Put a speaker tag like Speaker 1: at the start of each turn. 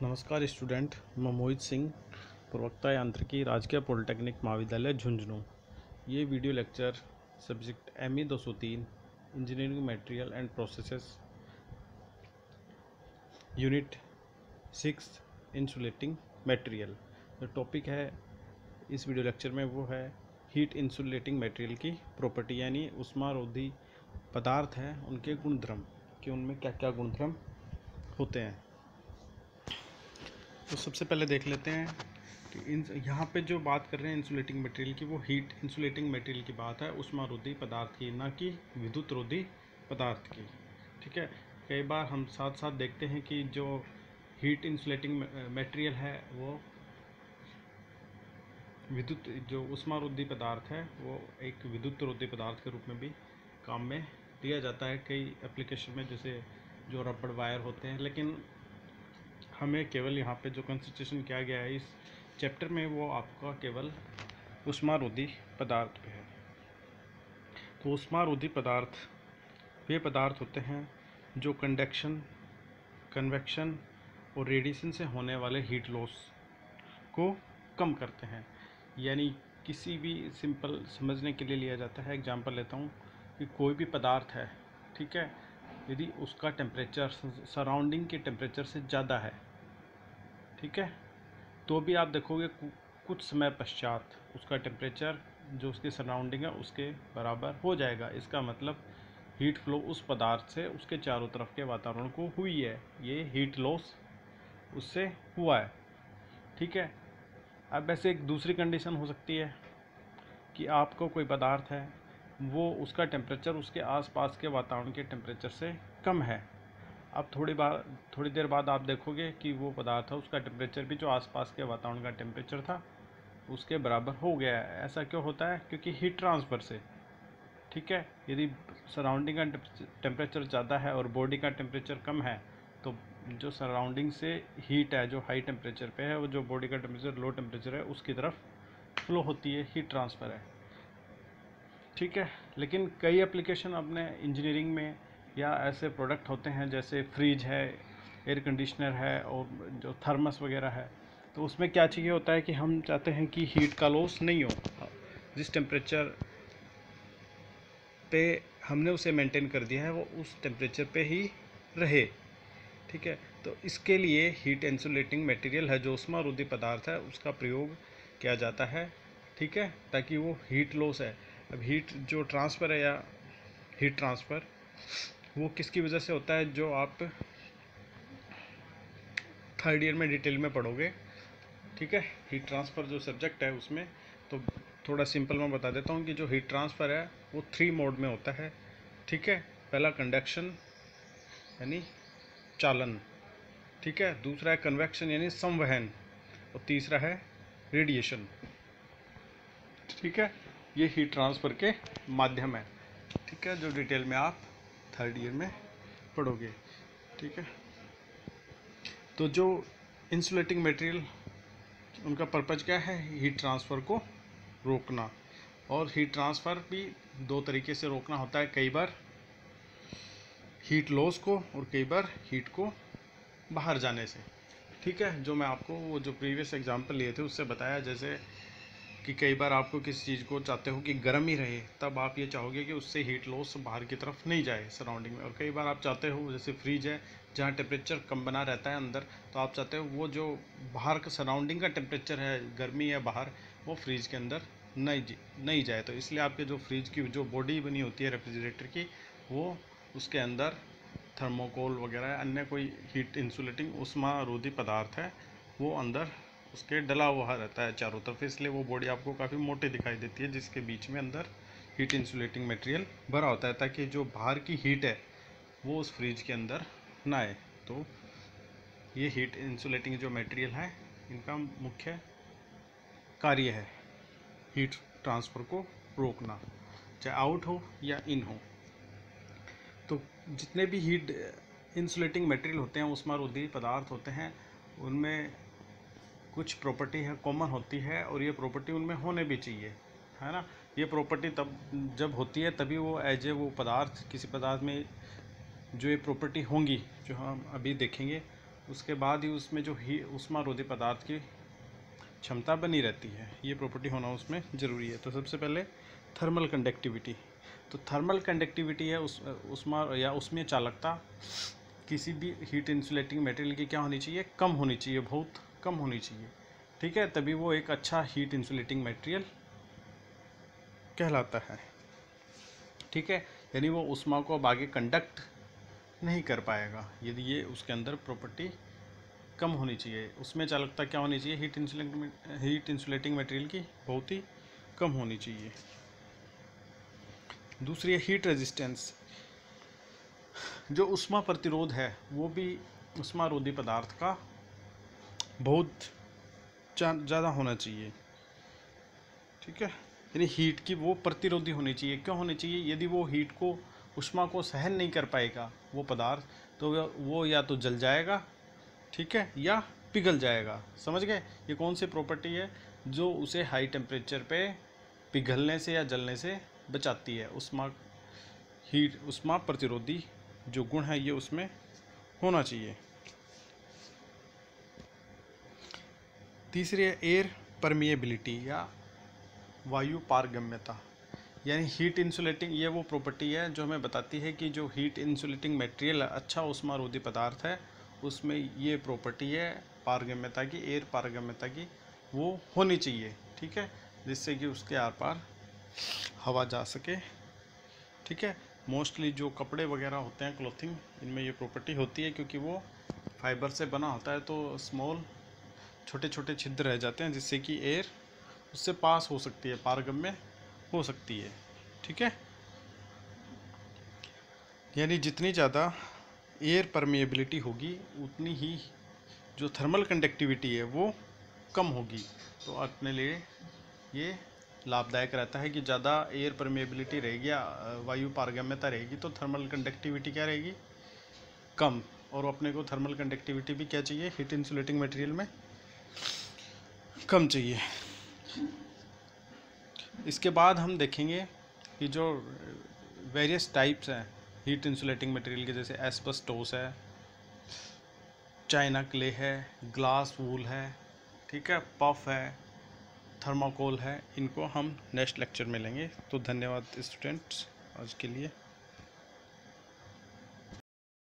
Speaker 1: नमस्कार स्टूडेंट, मैं मोहित सिंह, प्रवक्ता यांत्रिकी, राजकीय पॉलिटेक्निक महाविद्यालय झुंझुनू। ये video lecture subject ME 203 engineering material and processes unit 6 insulating material. जो टॉपिक है इस वीडियो लेक्चर में वो है हीट इंसुलेटिंग मटेरियल की प्रॉपर्टी, यानी उष्मारोधी पदार्थ हैं उनके गुणधर्म, कि उनमें क्या क्या गुणधर्म होते हैं। तो सबसे पहले देख लेते हैं कि यहाँ पे जो बात कर रहे हैं इंसुलेटिंग मटेरियल की, वो हीट इंसुलेटिंग मटेरियल की बात है, उष्मारोधी पदार्थ की, ना कि विद्युत रोधी पदार्थ की। ठीक है, कई बार हम साथ साथ देखते हैं कि जो हीट इंसुलेटिंग मटेरियल है वो विद्युत, जो उष्मारोधी पदार्थ है वो एक विद्युत रोधी पदार्थ के रूप में भी काम में लिया जाता है कई एप्लीकेशन में, जैसे जो रबड़ वायर होते हैं। लेकिन हमें केवल यहाँ पे जो कंसंट्रेशन किया गया है इस चैप्टर में, वो आपका केवल उष्मारोधी पदार्थ पे है। तो उष्मारोधी पदार्थ वे पदार्थ होते हैं जो कंडक्शन, कन्वेक्शन और रेडिएशन से होने वाले हीट लॉस को कम करते हैं। यानी किसी भी सिंपल समझने के लिए लिया जाता है, एग्जांपल लेता हूँ कि कोई भी पदार्थ है, ठीक है, यदि उसका टेम्परेचर सराउंडिंग के टेम्परेचर से ज़्यादा है, ठीक है, तो भी आप देखोगे कुछ समय पश्चात उसका टेम्परेचर जो उसके सराउंडिंग है उसके बराबर हो जाएगा। इसका मतलब हीट फ्लो उस पदार्थ से उसके चारों तरफ के वातावरण को हुई है, ये हीट लॉस उससे हुआ है। ठीक है, अब ऐसे एक दूसरी कंडीशन हो सकती है कि आपको कोई पदार्थ है, वो उसका टेम्परेचर उसके आसपास के वातावरण के टेम्परेचर से कम है। अब थोड़ी देर बाद आप देखोगे कि वो पदार्थ है उसका टेम्परेचर भी जो आसपास के वातावरण का टेम्परेचर था उसके बराबर हो गया है। ऐसा क्यों होता है? क्योंकि हीट ट्रांसफ़र से। ठीक है, यदि सराउंडिंग का टेम्परेचर ज़्यादा है और बॉडी का टेम्परेचर कम है, तो जो सराउंडिंग से हीट है जो हाई टेम्परेचर पे है, वो जो बॉडी का टेम्परेचर लो टेम्परेचर है उसकी तरफ फ्लो होती है, हीट ट्रांसफ़र है। ठीक है, लेकिन कई एप्लीकेशन अपने इंजीनियरिंग में या ऐसे प्रोडक्ट होते हैं जैसे फ्रिज है, एयर कंडीशनर है और जो थर्मस वगैरह है, तो उसमें क्या चाहिए होता है कि हम चाहते हैं कि हीट का लॉस नहीं हो, जिस टेम्परेचर पे हमने उसे मेंटेन कर दिया है वो उस टेम्परेचर पे ही रहे। ठीक है, तो इसके लिए हीट इंसुलेटिंग मटेरियल है जो उष्मारोधी पदार्थ है उसका प्रयोग किया जाता है। ठीक है, ताकि वो हीट लॉस है। अब हीट जो ट्रांसफ़र है या हीट ट्रांसफ़र वो किसकी वजह से होता है, जो आप थर्ड ईयर में डिटेल में पढ़ोगे। ठीक है, हीट ट्रांसफ़र जो सब्जेक्ट है उसमें, तो थोड़ा सिंपल मैं बता देता हूँ कि जो हीट ट्रांसफ़र है वो 3 मोड में होता है। ठीक है, पहला कंडक्शन यानी चालन, ठीक है, दूसरा है कन्वेक्शन यानी संवहन, और तीसरा है रेडिएशन। ठीक है, ये हीट ट्रांसफ़र के माध्यम है। ठीक है, जो डिटेल में आप थर्ड ईयर में पढ़ोगे। ठीक है, तो जो इंसुलेटिंग मटेरियल उनका पर्पज़ क्या है? हीट ट्रांसफ़र को रोकना। और हीट ट्रांसफ़र भी दो तरीके से रोकना होता है, कई बार हीट लॉस को और कई बार हीट को बाहर जाने से। ठीक है, जो मैं आपको वो जो प्रीवियस एग्जांपल लिए थे उससे बताया, जैसे कि कई बार आपको किसी चीज़ को चाहते हो कि गर्म ही रहे, तब आप ये चाहोगे कि उससे हीट लॉस बाहर की तरफ नहीं जाए सराउंडिंग में। और कई बार आप चाहते हो, जैसे फ्रिज है जहाँ टेम्परेचर कम बना रहता है अंदर, तो आप चाहते हो वो जो बाहर का सराउंडिंग का टेम्परेचर है, गर्मी है बाहर, वो फ्रिज के अंदर नहीं जाए। तो इसलिए आपके जो फ्रिज की जो बॉडी बनी होती है रेफ्रिजरेटर की, वो उसके अंदर थर्मोकोल वगैरह अन्य कोई हीट इंसुलेटिंग उष्मारोधी पदार्थ है वो अंदर उसके डला हुआ रहता है चारों तरफ, इसलिए वो बॉडी आपको काफ़ी मोटी दिखाई देती है, जिसके बीच में अंदर हीट इंसुलेटिंग मटेरियल भरा होता है, ताकि जो बाहर की हीट है वो उस फ्रिज के अंदर ना आए। तो ये हीट इंसुलेटिंग जो मटेरियल है इनका मुख्य कार्य है हीट ट्रांसफ़र को रोकना, चाहे आउट हो या इन हो। तो जितने भी हीट इंसुलेटिंग मटेरियल होते हैं, उष्मारोधी पदार्थ होते हैं, उनमें कुछ प्रॉपर्टी है कॉमन होती है, और ये प्रॉपर्टी उनमें होने भी चाहिए, है ना। ये प्रॉपर्टी तब जब होती है तभी वो एज ए वो पदार्थ, किसी पदार्थ में जो ये प्रॉपर्टी होंगी जो हम अभी देखेंगे, उसके बाद ही उसमें जो ऊष्मारोधी पदार्थ की क्षमता बनी रहती है। ये प्रॉपर्टी होना उसमें ज़रूरी है। तो सबसे पहले थर्मल कंडक्टिविटी। तो थर्मल कंडक्टिविटी है ऊष्मा या उसमें चालकता किसी भी हीट इंसुलेटिंग मटेरियल की क्या होनी चाहिए, कम होनी चाहिए, बहुत कम होनी चाहिए। ठीक है, तभी वो एक अच्छा हीट इंसुलेटिंग मटेरियल कहलाता है। ठीक है, यानी वो ऊष्मा को अब आगे कंडक्ट नहीं कर पाएगा यदि ये उसके अंदर प्रॉपर्टी कम होनी चाहिए। उसमें चालकता क्या होनी चाहिए, हीट इंसुलेटिंग मटेरियल की बहुत ही कम होनी चाहिए। दूसरी है हीट रेजिस्टेंस। जो ऊष्मा प्रतिरोध है वो भी ऊष्मारोधी पदार्थ का बहुत ज़्यादा होना चाहिए। ठीक है, यानी हीट की वो प्रतिरोधी होनी चाहिए। क्यों होनी चाहिए, यदि वो हीट को ऊष्मा को सहन नहीं कर पाएगा वो पदार्थ, तो वो या तो जल जाएगा, ठीक है, या पिघल जाएगा। समझ गए, ये कौन सी प्रॉपर्टी है जो उसे हाई टेम्परेचर पे पिघलने से या जलने से बचाती है। ऊष्मा प्रतिरोधी जो गुण है ये उसमें होना चाहिए। तीसरी है एयर परमिएबिलिटी या वायु पारगम्यता, यानी हीट इंसुलेटिंग। ये वो प्रॉपर्टी है जो हमें बताती है कि जो हीट इंसुलेटिंग मटेरियल अच्छा ऊष्मारोधी पदार्थ है उसमें ये प्रॉपर्टी है पारगम्यता की, एयर पारगम्यता की, वो होनी चाहिए। ठीक है, जिससे कि उसके आर पार हवा जा सके। ठीक है, मोस्टली जो कपड़े वगैरह होते हैं, क्लोथिंग, इनमें ये प्रॉपर्टी होती है क्योंकि वो फाइबर से बना होता है, तो स्मॉल छोटे छोटे छिद्र रह जाते हैं जिससे कि एयर उससे पास हो सकती है, पारगम्य हो सकती है। ठीक है, यानी जितनी ज़्यादा एयर परमिएबिलिटी होगी उतनी ही जो थर्मल कंडक्टिविटी है वो कम होगी। तो अपने लिए ये लाभदायक रहता है कि ज़्यादा एयर परमिएबिलिटी रहेगी या वायु पारगम्यता रहेगी तो थर्मल कंडक्टिविटी क्या रहेगी, कम। और अपने को थर्मल कंडक्टिविटी भी क्या चाहिए, हीट इंसुलेटिंग मटेरियल में कम चाहिए। इसके बाद हम देखेंगे कि जो वेरियस टाइप्स हैं हीट इंसुलेटिंग मटेरियल के, जैसे एस्बेस्टोस है, चाइना क्ले है, ग्लास वूल है, ठीक है, पफ है, थर्माकोल है, इनको हम नेक्स्ट लेक्चर में लेंगे। तो धन्यवाद स्टूडेंट्स आज के लिए।